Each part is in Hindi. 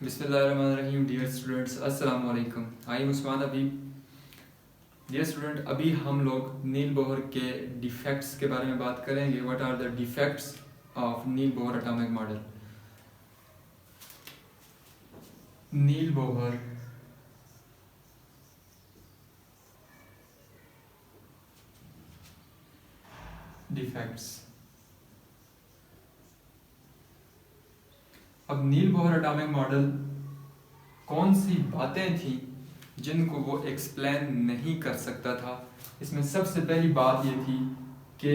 बिस्मिल्लाहिर्रहमानिर्रहीम। डियर स्टूडेंट्स, अस्सलाम वालेकुम। I am Usman Abib. Dear student, अभी हम लोग नील बोहर के डिफेक्ट्स के बारे में बात करेंगे। What are the defects of Niels Bohr atomic model. Niels Bohr defects. अब नील बोहर एटॉमिक मॉडल कौन सी बातें थी जिनको वो एक्सप्लेन नहीं कर सकता था। इसमें सबसे पहली बात ये थी कि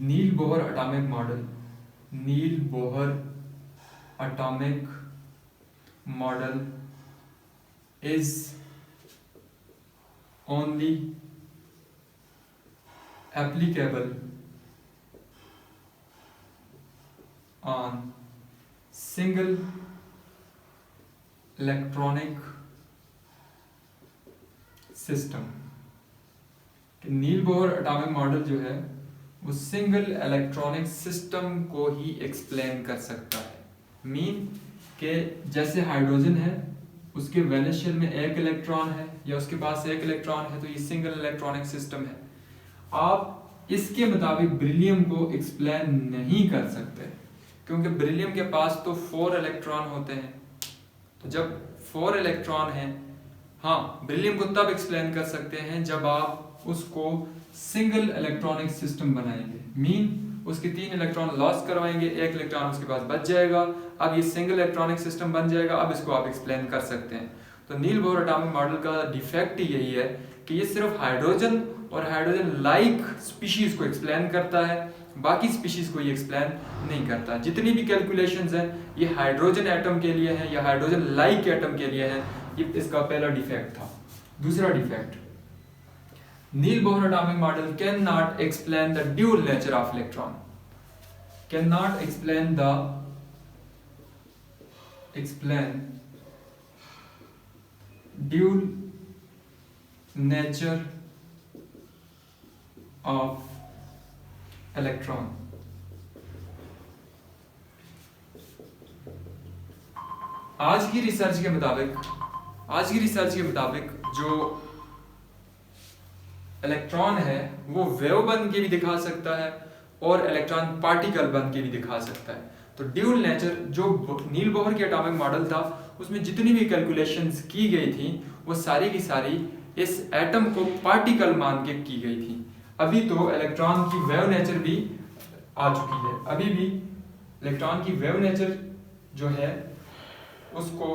Niels Bohr atomic model is only applicable on single electronic system। कि नील बोहर एटॉमिक मॉडल जो है वो सिंगल इलेक्ट्रॉनिक सिस्टम को ही एक्सप्लेन कर सकता है। मीन के जैसे हाइड्रोजन है, उसके वैलेंस शेल में एक इलेक्ट्रॉन है या उसके पास एक इलेक्ट्रॉन है, तो ये सिंगल इलेक्ट्रॉनिक सिस्टम है। आप इसके मुताबिक बेरिलियम को एक्सप्लेन नहीं कर सकते, क्योंकि बेरिलियम के पास तो 4 इलेक्ट्रॉन होते हैं। तो जब 4 इलेक्ट्रॉन हैं, हाँ, बेरिलियम को तब एक्सप्लेन कर सकते हैं जब आप उसको सिंगल इलेक्ट्रॉनिक सिस्टम बनाएंगे। मीन उसके 3 इलेक्ट्रॉन लॉस करवाएंगे, एक इलेक्ट्रॉन उसके पास बच जाएगा। अब ये सिंगल इलेक्ट्रॉनिक सिस्टम बन जाएगा। अब इसको आप एक्सप्लेन कर सकते हैं। तो नील बोहर एटॉमिक मॉडल का डिफेक्ट यही है कि ये सिर्फ हाइड्रोजन और हाइड्रोजन लाइक स्पीशीज को एक्सप्लेन करता है, बाकी स्पीशीज को ये एक्सप्लेन नहीं करता। जितनी भी कैलकुलेशंस हैं ये हाइड्रोजन एटम के लिए हैं या हाइड्रोजन लाइक एटम के लिए हैं। ये इसका पहला डिफेक्ट था। दूसरा defect, Niels Bohr atomic model can not explain the dual nature of electron. Can not explain dual nature of electron. आज की रिसर्च के मुताबिक जो इलेक्ट्रॉन है वो वेव बन के भी दिखा सकता है और इलेक्ट्रॉन पार्टिकल बन के भी दिखा सकता है। तो ड्यूल नेचर जो नील बोहर के एटॉमिक मॉडल था, उसमें जितनी भी कैलकुलेशंस की गई थी वो सारी की सारी इस एटम को पार्टिकल मान के की गई थी। अभी तो इलेक्ट्रॉन की वेव नेचर भी आ चुकी है। अभी भी इलेक्ट्रॉन की वेव नेचर जो है उसको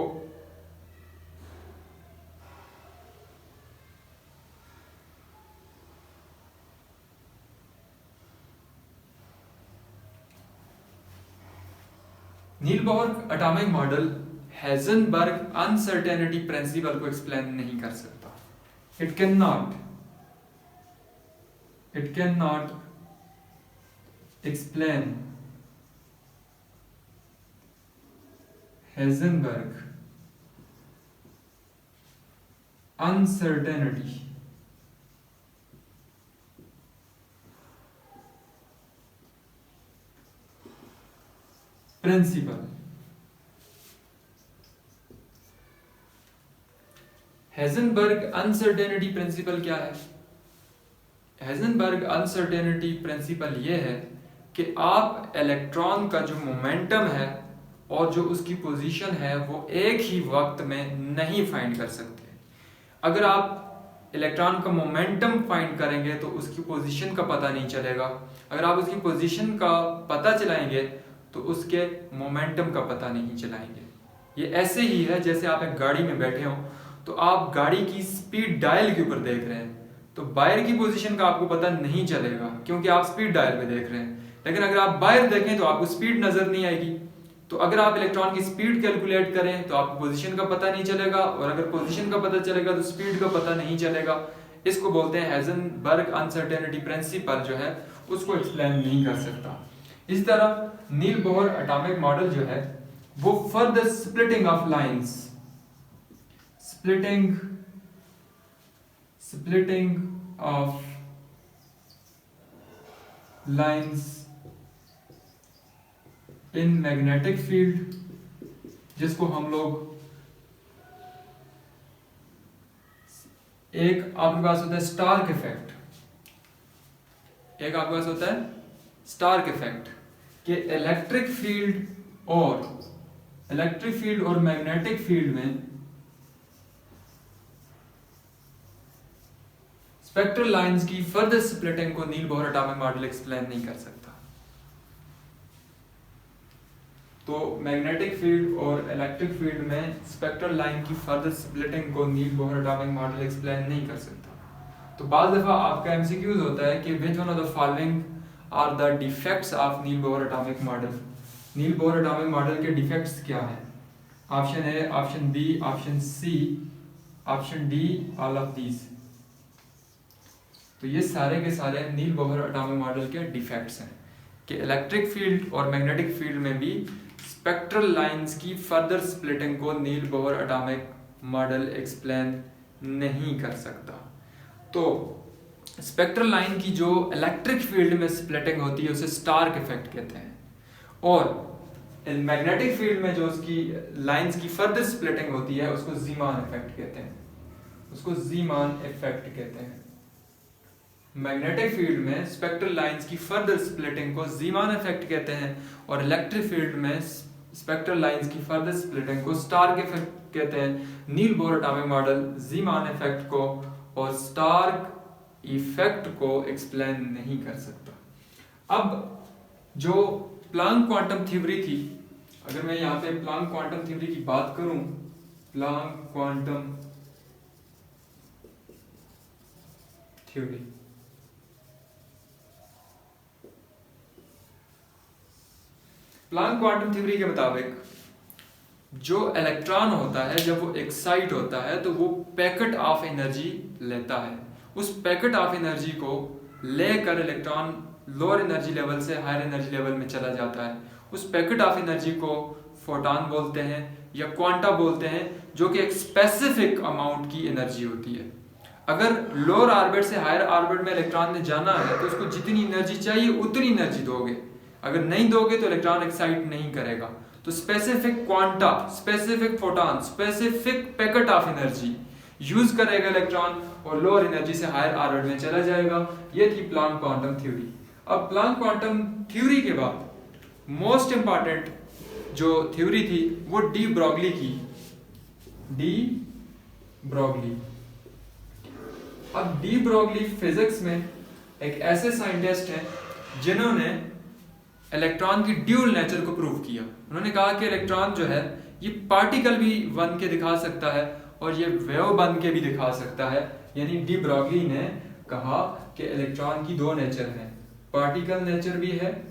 Niels Bohr atomic model Heisenberg uncertainty principle को एक्सप्लेन नहीं कर सकता। It can not explain Heisenberg uncertainty principle। Heisenberg uncertainty principle क्या है? Heisenberg uncertainty principle ये है कि आप इलेक्ट्रॉन का जो मोमेंटम है और जो उसकी पोजीशन है वो एक ही वक्त में नहीं फाइंड कर सकते। अगर आप इलेक्ट्रॉन का मोमेंटम फाइंड करेंगे तो उसकी पोजीशन का पता नहीं चलेगा। अगर आप उसकी पोजीशन का पता चलाएंगे तो उसके मोमेंटम का पता नहीं चलाएंगे। ये ऐसे ही है जैसे आप एक गाड़ी में बैठे हो तो आप गाड़ी की स्पीड डायल के ऊपर देख रहे हैं, तो बाहर की पोजीशन का आपको पता नहीं चलेगा क्योंकि आप स्पीड डायल पे देख रहे हैं। लेकिन अगर आप बाहर देखें तो आपको स्पीड नजर नहीं आएगी। तो अगर आप इलेक्ट्रॉन की स्पीड कैलकुलेट करें तो आपको पोजीशन का पता नहीं चलेगा, और अगर पोजीशन का पता चलेगा तो स्पीड का पता नहीं चलेगा। इसको बोलते हैं हाइजेनबर्ग अनसर्टेनिटी प्रिंसिपल जो है उसको एक्सप्लेन नहीं कर सकता। इस तरह नील बोहर एटॉमिक मॉडल जो है वो further splitting of lines, splitting of lines in magnetic field, जिसको हम लोग एक आपके पास होता है स्टार्क इफेक्ट, एक आपके पास होता है स्टार्क इफेक्ट कि इलेक्ट्रिक फील्ड और मैग्नेटिक फील्ड में स्पेक्ट्रल लाइंस की फर्दर स्प्लिटिंग को Niels Bohr atomic model explain नहीं कर सकता। तो मैग्नेटिक फील्ड और इलेक्ट्रिक फील्ड में स्पेक्ट्रल लाइन की फर्दर स्प्लिटिंग को Niels Bohr atomic model explain नहीं कर सकता। तो बाज़ दफ़ा आपका एमसीक्यूज होता है कि which one of the following are the defects of Niels Bohr atomic model. Niels Bohr atomic model के डिफेक्ट्स क्या हैं? Option A, option B, option C, option D, all of these. तो ये सारे के सारे नील बोहर एटॉमिक मॉडल के डिफेक्ट्स हैं कि इलेक्ट्रिक फील्ड और मैग्नेटिक फील्ड में भी स्पेक्ट्रल लाइंस की फर्दर स्प्लिटिंग को Niels Bohr atomic model explain नहीं कर सकता। तो स्पेक्ट्रल लाइन की जो इलेक्ट्रिक फील्ड में स्प्लिटिंग होती है उसे स्टार्क इफेक्ट कहते हैं, और मैग्नेटिक फील्ड में जो उसकी लाइंस की फर्दर स्प्लिटिंग होती है उसको ज़ीमान इफेक्ट कहते हैं, उसको ज़ीमान इफेक्ट कहते हैं। मैग्नेटिक फील्ड में स्पेक्ट्रल लाइंस की फर्दर स्प्लिटिंग को ज़ीमान इफेक्ट कहते हैं, और इलेक्ट्रिक फील्ड में स्पेक्ट्रल लाइंस की फर्दर स्प्लिटिंग को स्टार्क इफेक्ट कहते हैं। नील बोहर एटॉमिक मॉडल ज़ीमान इफेक्ट को और स्टार्क इफेक्ट को एक्सप्लेन नहीं कर सकता। अब जो प्लांक क्वांटम थ्योरी थी, अगर मैं यहाँ पे प्लांक क्वांटम थ्योरी की बात करूं, Planck quantum theory Planck quantum theory के मुताबिक जो इलेक्ट्रॉन होता है जब वो एक्साइट होता है तो वो पैकेट ऑफ एनर्जी लेता है। उस पैकेट ऑफ एनर्जी को लेकर इलेक्ट्रॉन लोअर एनर्जी लेवल से हायर एनर्जी लेवल में चला जाता है। उस पैकेट ऑफ एनर्जी को फोटॉन बोलते हैं या क्वांटा बोलते हैं, जो कि एक स्पेसिफिक अमाउंट की एनर्जी होती है। अगर लोअर ऑर्बिट से हायर ऑर्बिट में इलेक्ट्रॉन ने जाना है तो उसको जितनी एनर्जी चाहिए उतनी एनर्जी दोगे, अगर नहीं दोगे तो इलेक्ट्रॉन एक्साइट नहीं करेगा। तो specific quanta, specific photon, specific packet of energy use करेगा इलेक्ट्रॉन और लोअर एनर्जी से हायर ऑर्बिट में चला जाएगा। ये थी प्लांक क्वांटम थ्योरी। अब प्लांक क्वांटम थ्योरी के बाद मोस्ट इंपॉर्टेंट जो थ्योरी थी वो डी ब्रोगली की, डी ब्रोगली। अब डी ब्रोगली फिजिक्स में एक ऐसे साइंटिस्ट हैं जिन्होंने इलेक्ट्रॉन की ड्यूल नेचर को प्रूव किया। उन्होंने कहा कि इलेक्ट्रॉन जो है ये पार्टिकल भी बन के दिखा सकता है और ये वेव बन के भी दिखा सकता है। यानी डी ब्रोगली ने कहा कि इलेक्ट्रॉन की दो नेचर हैं, पार्टिकल नेचर भी है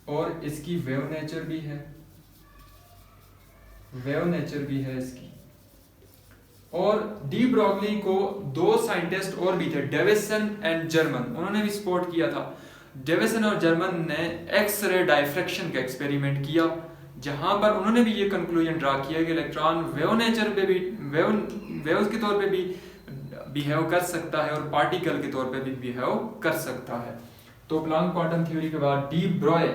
और इसकी वेव नेचर भी है, वेव नेचर भी है इसकी। और डी ब्रोगली को दो साइंटिस्ट और भी थे, डेविसन एंड जर्मन, उन्होंने भी सपोर्ट किया था। डेविसन और जर्मन ने एक्स रे डायफ्रैक्शन का एक्सपेरिमेंट किया, जहां पर उन्होंने भी ये कंक्लूजन ड्रा किया कि इलेक्ट्रॉन वेव नेचर पे भी वेव्स के तौर पे भी बिहेव कर सकता है और पार्टिकल के तौर पे भी बिहेव कर सकता है। तो प्लांक क्वांटम थ्योरी के बाद डी ब्रॉय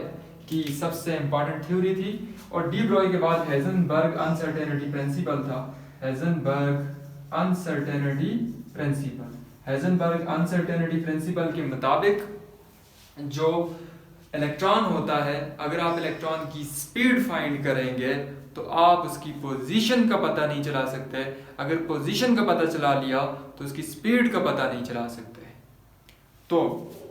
की सबसे इंपॉर्टेंट थ्योरी थी, और डी ब्रॉय के बाद हेजनबर्ग अनसर्टेनिटी प्रिंसिपल था। Heisenberg uncertainty principal, Heisenberg uncertainty principal के मुताबिक जो इलेक्ट्रॉन होता है, अगर आप इलेक्ट्रॉन की स्पीड फाइंड करेंगे तो आप उसकी पोजीशन का पता नहीं चला सकते, अगर पोजीशन का पता चला लिया तो उसकी स्पीड का पता नहीं चला सकते। तो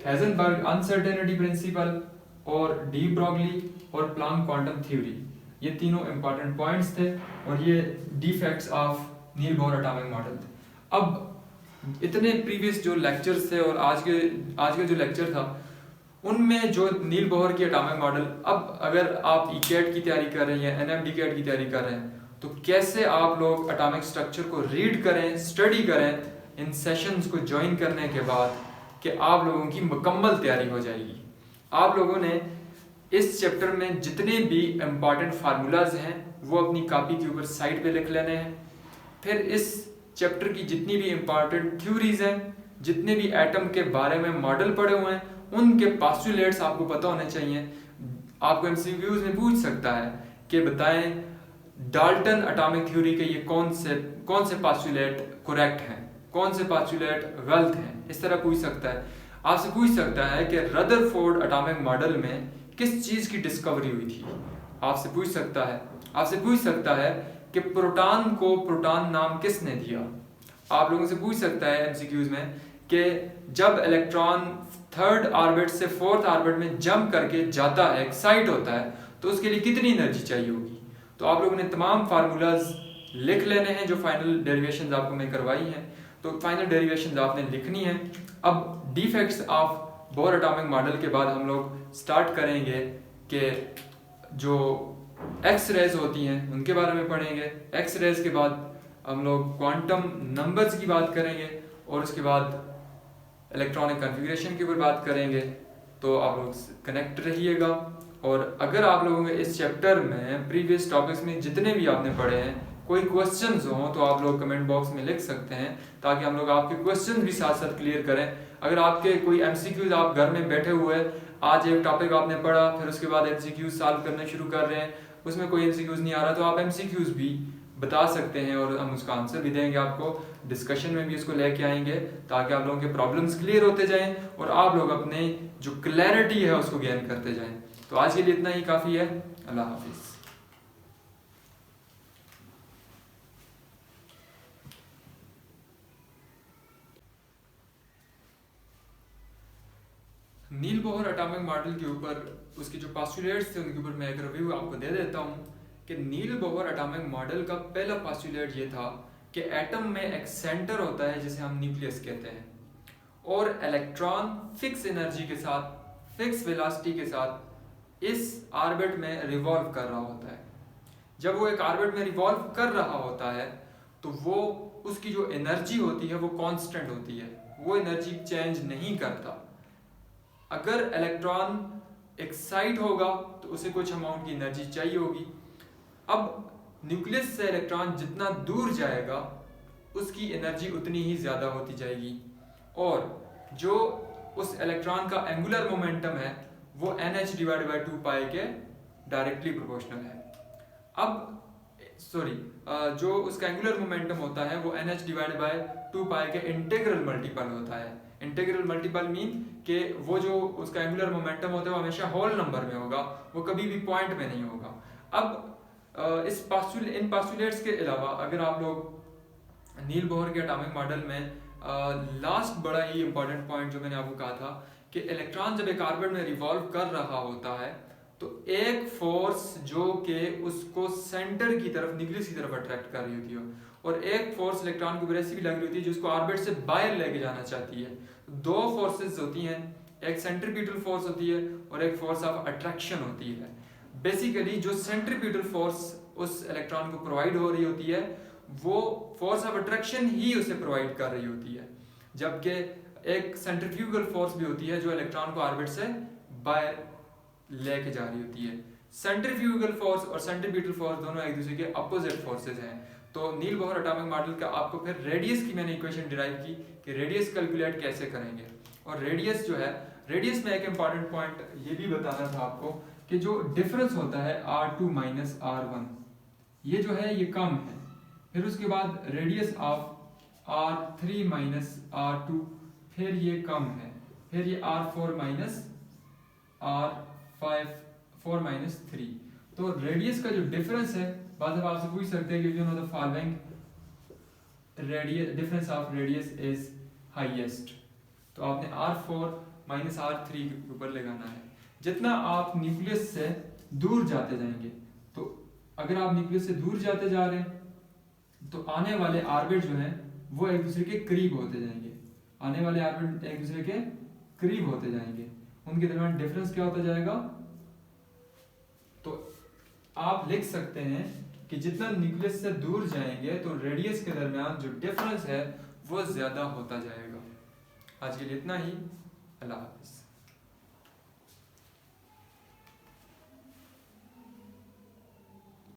हेजनबर्ग अनसर्टेनिटी प्रिंसिपल और डी ब्रोगली और प्लांक क्वांटम थ्योरी, ये तीनों इंपॉर्टेंट पॉइंट्स थे और ये defects of Niels Bohr atomic model थे। अब इतने प्रीवियस जो लेक्चर्स थे और आज के जो लेक्चर था उनमें जो नील बोहर की एटॉमिक मॉडल, अब अगर आप ईकेट की तैयारी कर रहे हैं, एनएमडीकेट की तैयारी कर रहे हैं, तो कैसे आप लोग एटॉमिक स्ट्रक्चर को रीड करें, स्टडी करें इन सेशंस को ज्वाइन करने के बाद कि आप लोगों की मुकम्मल तैयारी हो जाएगी। आप लोगों ने इस चैप्टर में जितने भी इम्पॉर्टेंट फार्मूलाज हैं वो अपनी कॉपी के ऊपर साइड पे लिख लेने हैं। फिर इस चैप्टर की जितनी भी इम्पॉर्टेंट थ्योरीज हैं, जितने भी एटम के बारे में मॉडल पढ़े हुए हैं, उनके पोस्टुलेट्स आपको पता होने चाहिए। आपको एमसीक्यूज में पूछ सकता है कि बताएं डाल्टन एटॉमिक थ्योरी के ये कौन से पोस्टुलेट करेक्ट हैं, कौन से पोस्टुलेट गलत हैं, इस तरह पूछ सकता है। आपसे पूछ सकता है कि रदरफोर्ड एटॉमिक मॉडल में किस चीज की डिस्कवरी हुई थी। आपसे पूछ सकता है कि प्रोटॉन को प्रोटॉन नाम किसने दिया। आप लोगों से पूछ सकता है एमसीक्यूज में कि जब इलेक्ट्रॉन थर्ड ऑर्बिट से फोर्थ ऑर्बिट में जंप करके जाता है, एक्साइट होता है, तो उसके लिए कितनी एनर्जी चाहिए होगी। तो आप लोगों ने तमाम फार्मूलाज लिख लेने हैं जो फाइनल डेरिवेशंस आपको मैं करवाई हैं। तो फाइनल डेरिवेशंस आपने लिखनी है। अब defects of bore atomic model के बाद हम लोग स्टार्ट करेंगे कि जो एक्स रेज होती हैं उनके बारे में पढ़ेंगे। एक्स रेज के बाद हम लोग क्वांटम नंबर्स की बात करेंगे और उसके बाद इलेक्ट्रॉनिक कॉन्फ़िगरेशन के ऊपर बात करेंगे। तो आप लोग कनेक्ट रहिएगा। और अगर आप लोगों के इस चैप्टर में प्रीवियस टॉपिक्स में जितने भी आपने पढ़े हैं कोई क्वेश्चंस हो तो आप लोग कमेंट बॉक्स में लिख सकते हैं, ताकि हम लोग आपके क्वेश्चन भी साथ साथ क्लियर करें। अगर आपके कोई एमसीक्यूज आप घर में बैठे हुए आज एक टॉपिक आपने पढ़ा, फिर उसके बाद एमसीक्यूज सॉल्व करना शुरू कर रहे हैं, उसमें कोई एमसीक्यूज नहीं आ रहा, तो आप एमसीक्यूज भी बता सकते हैं और हम उसका आंसर भी देंगे आपको। डिस्कशन में भी उसको लेके आएंगे ताकि आप लोगों के प्रॉब्लम्स क्लियर होते जाएं और आप लोग अपने जो क्लैरिटी है उसको गेन करते जाएं। तो आज के लिए इतना ही काफ़ी है। अल्लाह हाफिज़। नील बोहर एटॉमिक मॉडल के ऊपर उसके जो पोस्टुलेट्स थे उनके ऊपर मैं एक रिव्यू आपको दे देता हूँ कि नील बोहर एटॉमिक मॉडल का पहला पोस्टुलेट ये था कि एटम में एक सेंटर होता है जिसे हम न्यूक्लियस कहते हैं, और इलेक्ट्रॉन फिक्स एनर्जी के साथ, फिक्स वेलोसिटी के साथ इस ऑर्बिट में रिवॉल्व कर रहा होता है। जब वो एक ऑर्बिट में रिवॉल्व कर रहा होता है तो वो उसकी जो एनर्जी होती है वो कांस्टेंट होती है, वो एनर्जी चेंज नहीं करता। अगर इलेक्ट्रॉन एक्साइट होगा तो उसे कुछ अमाउंट की एनर्जी चाहिए होगी। अब न्यूक्लियस से इलेक्ट्रॉन जितना दूर जाएगा उसकी एनर्जी उतनी ही ज़्यादा होती जाएगी, और जो उस इलेक्ट्रॉन का एंगुलर मोमेंटम है वो NH/2 के डायरेक्टली प्रोपोर्शनल है। अब जो उसका एंगुलर मोमेंटम होता है वो NH/2 के इंटीग्रल मल्टीपल होता है। इंटीग्रल मल्टीपल मीन कि वो जो उसका एंगुलर मोमेंटम होता है वो हमेशा होल नंबर में होगा, वो कभी भी पॉइंट में नहीं होगा। अब इन पोस्टुलेट्स के अलावा अगर आप लोग नील बोहर के एटॉमिक मॉडल में लास्ट बड़ा ही इंपॉर्टेंट पॉइंट जो मैंने आपको कहा था कि इलेक्ट्रॉन जब एक ऑर्बिट में रिवॉल्व कर रहा होता है तो एक फोर्स जो कि उसको सेंटर की तरफ, न्यूक्लियस की तरफ अट्रैक्ट कर रही होती है, और एक फोर्स इलेक्ट्रॉन को वैसे भी लग रही होती है जो उसको ऑर्बिट से बाहर लेके जाना चाहती है। दो फोर्सेस होती हैं, एक सेंट्रीपिटल फोर्स होती है और एक फोर्स ऑफ अट्रैक्शन होती है। बेसिकली जो सेंट्रीपिटल फोर्स उस इलेक्ट्रॉन को प्रोवाइड हो रही होती है वो फोर्स ऑफ अट्रैक्शन ही उसे प्रोवाइड कर रही होती है, जबकि एक सेंट्रीफ्यूगल फोर्स भी होती है जो इलेक्ट्रॉन को ऑर्बिट से बाहर लेके जा रही होती है। सेंट्रीफ्यूगल फोर्स और सेंट्रीपिटल फोर्स दोनों एक दूसरे के अपोजिट फोर्सेज हैं। तो नील बोहर एटॉमिक मॉडल का आपको फिर रेडियस की मैंने इक्वेशन डिराइव की कि रेडियस कैलकुलेट कैसे करेंगे। और रेडियस जो है, रेडियस में एक इंपॉर्टेंट पॉइंट ये भी बताना था आपको कि जो डिफरेंस होता है R2 माइनस R1, ये जो है ये कम है। फिर उसके बाद radius of R3 minus R2, फिर ये कम है। फिर ये R4 माइनस R5, 4 माइनस 3। तो रेडियस का जो डिफरेंस है, बाद में आपसे पूछ सकते हैं कि you know the following difference of radius is highest. तो आपने R4 माइनस R3 के ऊपर लगाना है। जितना आप न्यूक्लियस से दूर जाते जाएंगे, तो अगर आप न्यूक्लियस से दूर जाते जा रहे हैं तो आने वाले ऑर्बिट जो हैं वो एक दूसरे के करीब होते जाएंगे। आने वाले ऑर्बिट एक दूसरे के करीब होते जाएंगे, उनके दरमियान डिफरेंस क्या होता जाएगा। तो आप लिख सकते हैं कि जितना न्यूक्लियस से दूर जाएंगे तो रेडियस के दरमियान जो डिफरेंस है वो ज्यादा होता जाएगा। आज के लिए इतना ही। अल्लाह हाफिज़।